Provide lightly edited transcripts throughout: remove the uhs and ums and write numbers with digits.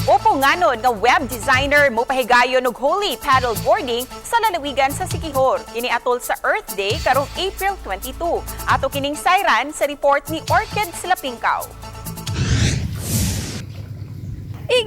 Opo nganon nga web designer mo pahigayon og holy paddle boarding sa lalawigan sa Siquijor. Kini atol sa Earth Day karong April 22. Ato kining sayran sa report ni Orchid Silapingkaw.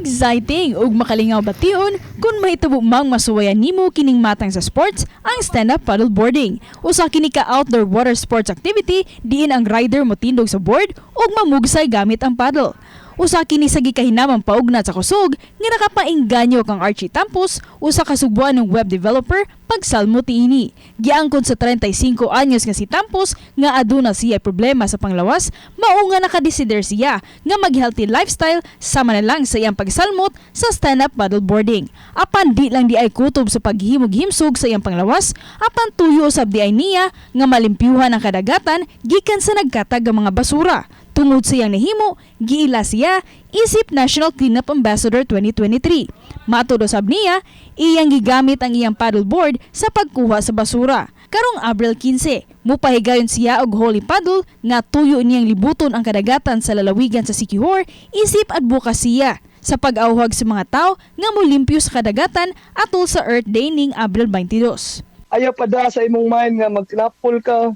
Exciting ug makalingaw bation kung mahitabo mang masuwayan nimo kining matang sa sports ang stand-up paddleboarding. Usa kini ka outdoor water sports activity diin ang rider motindog sa board ug mamugsay gamit ang paddle. Usa kini sa gikahinamang paugnat sa kusog nga nakapaingganyo kang Archie Tampos, usa ka subuan ng web developer pagsalmo tiini. Giangkon sa 35 anyos nga si Tampos nga aduna siya problema sa panglawas, mao nga nakadesider siya nga mag-healthy lifestyle sama na lang sa iyang pagsalmot sa stand-up paddleboarding. Apan di lang di ay kutob sa paghimog-himsog sa iyang panglawas, apan tuyo usab di ay niya nga malimpyuhan ang kadagatan gikan sa nagkatag nga mga basura. Tungod sa iyang nahimo, giila siya isip National Cleanup Ambassador 2023. Matuod usab niya, iyang gigamit ang iyang paddleboard sa pagkuha sa basura. Karong Abril 15, mupahigayon siya og holy paddle nga tuyo niyang libuton ang kadagatan sa lalawigan sa Siquijor isip advokasya sa pag-auhag sa mga tao nga molimpyo sa kadagatan atol sa Earth Day ning Abril 22. Ayaw pa da sa imong mind nga magtinapol ka.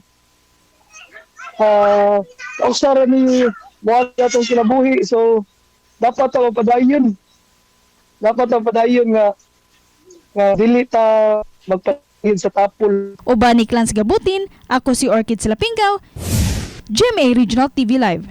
Kausara ni wala itong kinabuhi. So, dapat ang padayon. Dapat ang padayon nga dili ta magpatid sa tapol. Uban ni Clans Gabutin, ako si Orchid Silapingkaw, GMA Regional TV Live.